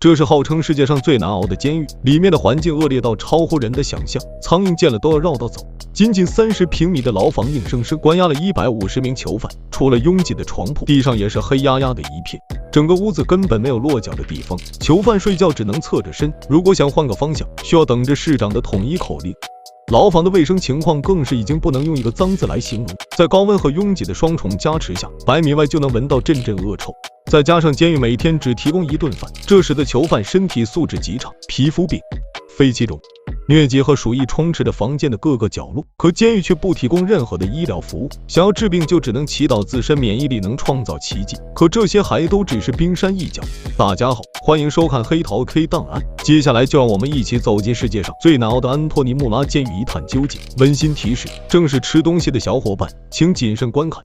这是号称世界上最难熬的监狱，里面的环境恶劣到超乎人的想象，苍蝇见了都要绕道走。仅仅30平米的牢房，硬生生关押了150名囚犯，除了拥挤的床铺，地上也是黑压压的一片，整个屋子根本没有落脚的地方，囚犯睡觉只能侧着身，如果想换个方向，需要等着市长的统一口令。牢房的卫生情况更是已经不能用一个脏字来形容，在高温和拥挤的双重加持下，100米外就能闻到阵阵恶臭。再加上监狱每天只提供1顿饭，这使得囚犯身体素质极差，皮肤病、肺气肿、疟疾和鼠疫充斥着房间的各个角落，可监狱却不提供任何的医疗服务，想要治病就只能祈祷自身免疫力能创造奇迹，可这些还都只是冰山一角。大家好，欢迎收看黑桃 K 档案，接下来就让我们一起走进世界上最难熬的安托尼穆拉监狱一探究竟。温馨提示，正是吃东西的小伙伴请谨慎观看。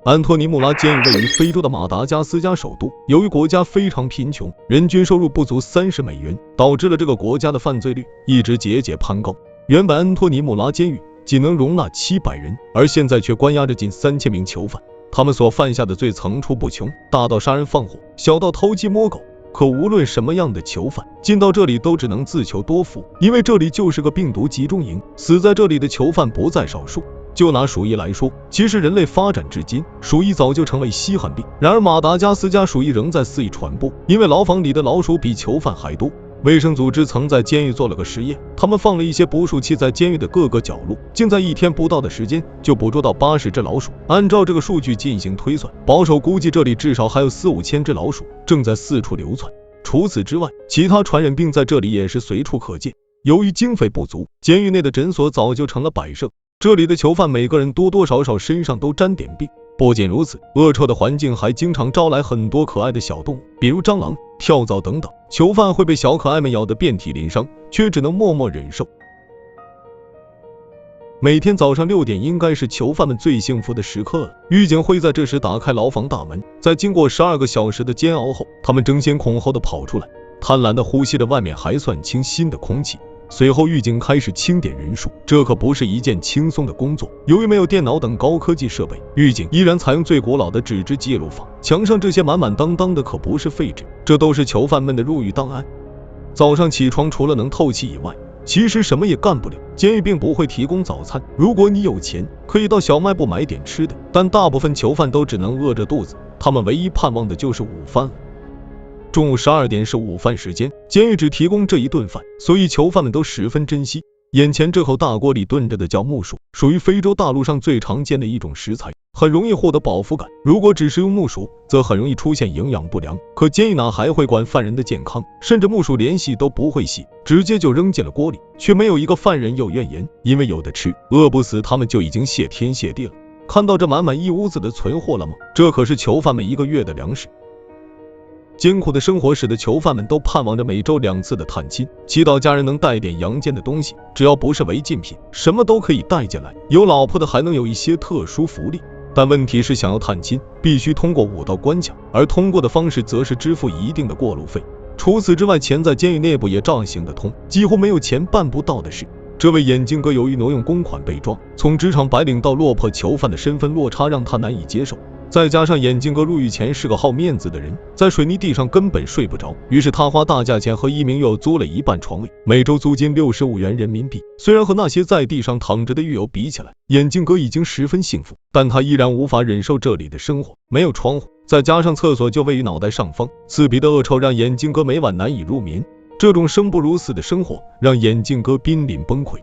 安托尼穆拉监狱位于非洲的马达加斯加首都，由于国家非常贫穷，人均收入不足30美元，导致了这个国家的犯罪率一直节节攀高。原本安托尼穆拉监狱仅能容纳700人，而现在却关押着近3000名囚犯，他们所犯下的罪层出不穷，大到杀人放火，小到偷鸡摸狗。可无论什么样的囚犯进到这里都只能自求多福，因为这里就是个病毒集中营，死在这里的囚犯不在少数。就拿鼠疫来说，其实人类发展至今，鼠疫早就成为稀罕病，然而马达加斯加鼠疫仍在肆意传播，因为牢房里的老鼠比囚犯还多。卫生组织曾在监狱做了个实验，他们放了一些捕鼠器在监狱的各个角落，竟在1天不到的时间就捕捉到80只老鼠。按照这个数据进行推算，保守估计这里至少还有4、5千只老鼠正在四处流窜。除此之外，其他传染病在这里也是随处可见。由于经费不足，监狱内的诊所早就成了摆设，这里的囚犯每个人多多少少身上都沾点病。不仅如此，恶臭的环境还经常招来很多可爱的小动物，比如蟑螂、跳蚤等等，囚犯会被小可爱们咬得遍体鳞伤，却只能默默忍受。每天早上6点应该是囚犯们最幸福的时刻了，狱警会在这时打开牢房大门，在经过12个小时的煎熬后，他们争先恐后的跑出来，贪婪的呼吸着外面还算清新的空气。随后狱警开始清点人数，这可不是一件轻松的工作。由于没有电脑等高科技设备，狱警依然采用最古老的纸质记录法，墙上这些满满当当的可不是废纸，这都是囚犯们的入狱档案。早上起床除了能透气以外，其实什么也干不了。监狱并不会提供早餐，如果你有钱，可以到小卖部买点吃的，但大部分囚犯都只能饿着肚子，他们唯一盼望的就是午饭了。中午12点是午饭时间，监狱只提供这一顿饭，所以囚犯们都十分珍惜。眼前这口大锅里炖着的叫木薯，属于非洲大陆上最常见的一种食材，很容易获得饱腹感。如果只是用木薯，则很容易出现营养不良。可监狱哪还会管犯人的健康，甚至木薯连洗都不会洗，直接就扔进了锅里，却没有一个犯人有怨言，因为有的吃，饿不死他们就已经谢天谢地了。看到这满满一屋子的存货了吗？这可是囚犯们1个月的粮食。艰苦的生活使得囚犯们都盼望着每周2次的探亲，祈祷家人能带点阳间的东西，只要不是违禁品，什么都可以带进来。有老婆的还能有一些特殊福利，但问题是想要探亲，必须通过5道关卡，而通过的方式则是支付一定的过路费。除此之外，钱在监狱内部也照行得通，几乎没有钱办不到的事。这位眼镜哥由于挪用公款被抓，从职场白领到落魄囚犯的身份落差让他难以接受。再加上眼镜哥入狱前是个好面子的人，在水泥地上根本睡不着，于是他花大价钱和一名狱友租了1半床位，每周租金65元人民币。虽然和那些在地上躺着的狱友比起来，眼镜哥已经十分幸福，但他依然无法忍受这里的生活，没有窗户，再加上厕所就位于脑袋上方，刺鼻的恶臭让眼镜哥每晚难以入眠。这种生不如死的生活让眼镜哥濒临崩溃。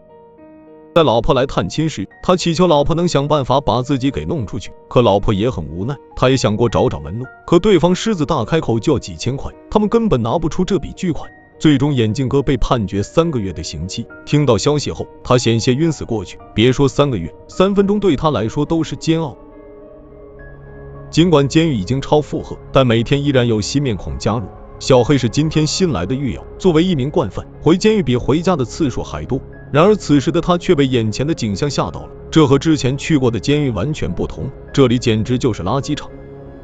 在老婆来探亲时，他祈求老婆能想办法把自己给弄出去，可老婆也很无奈，他也想过找门路，可对方狮子大开口就要几千块，他们根本拿不出这笔巨款。最终眼镜哥被判决3个月的刑期。听到消息后，他险些晕死过去，别说3个月，3分钟对他来说都是煎熬。尽管监狱已经超负荷，但每天依然有新面孔加入。小黑是今天新来的狱友，作为一名惯犯，回监狱比回家的次数还多。然而此时的他却被眼前的景象吓到了，这和之前去过的监狱完全不同，这里简直就是垃圾场。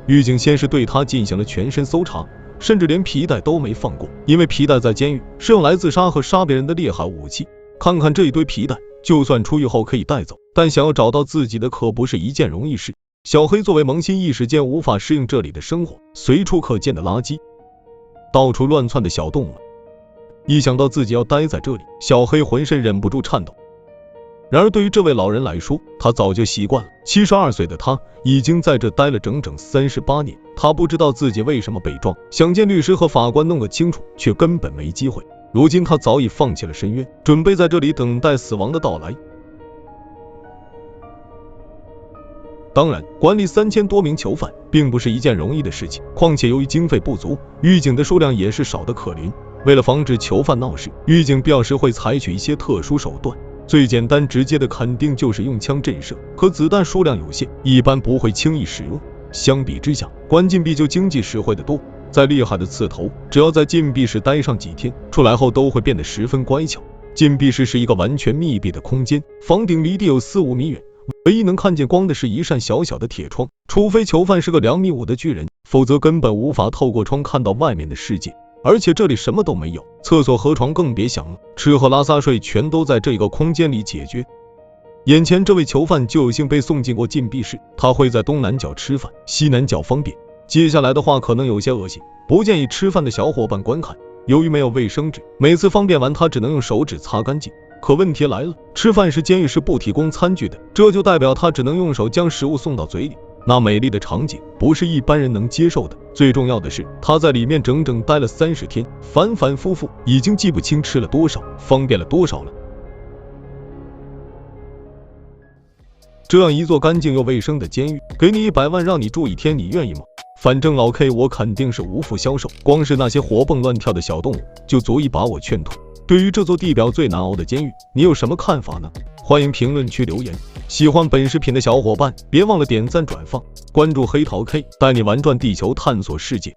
狱警先是对他进行了全身搜查，甚至连皮带都没放过，因为皮带在监狱是用来自杀和杀别人的厉害武器。看看这一堆皮带，就算出狱后可以带走，但想要找到自己的可不是一件容易事。小黑作为萌新一时间无法适应这里的生活，随处可见的垃圾，到处乱窜的小动物，一想到自己要待在这里，小黑浑身忍不住颤抖。然而对于这位老人来说，他早就习惯了。72岁的他已经在这待了整整38年，他不知道自己为什么被撞，想见律师和法官弄个清楚，却根本没机会。如今他早已放弃了深渊，准备在这里等待死亡的到来。当然，管理3000多名囚犯并不是一件容易的事情，况且由于经费不足，狱警的数量也是少得可怜。为了防止囚犯闹事，狱警必要时会采取一些特殊手段。最简单直接的肯定就是用枪震慑，可子弹数量有限，一般不会轻易使用。相比之下，关禁闭就经济实惠得多。再厉害的刺头，只要在禁闭室待上几天，出来后都会变得十分乖巧。禁闭室是一个完全密闭的空间，房顶离地有4-5米远，唯一能看见光的是一扇小小的铁窗，除非囚犯是个2.5米的巨人，否则根本无法透过窗看到外面的世界。而且这里什么都没有，厕所和床更别想了，吃喝拉撒睡全都在这个空间里解决。眼前这位囚犯就有幸被送进过禁闭室，他会在东南角吃饭，西南角方便。接下来的话可能有些恶心，不建议吃饭的小伙伴观看。由于没有卫生纸，每次方便完他只能用手指擦干净。可问题来了，吃饭时监狱是不提供餐具的，这就代表他只能用手将食物送到嘴里。那美丽的场景不是一般人能接受的。最重要的是，他在里面整整待了30天，反反复复，已经记不清吃了多少，方便了多少了。这样一座干净又卫生的监狱，给你100万让你住1天，你愿意吗？反正老 K 我肯定是无福消受，光是那些活蹦乱跳的小动物就足以把我劝退。对于这座地表最难熬的监狱，你有什么看法呢？欢迎评论区留言。喜欢本视频的小伙伴别忘了点赞转发，关注黑桃 K，带你玩转地球，探索世界。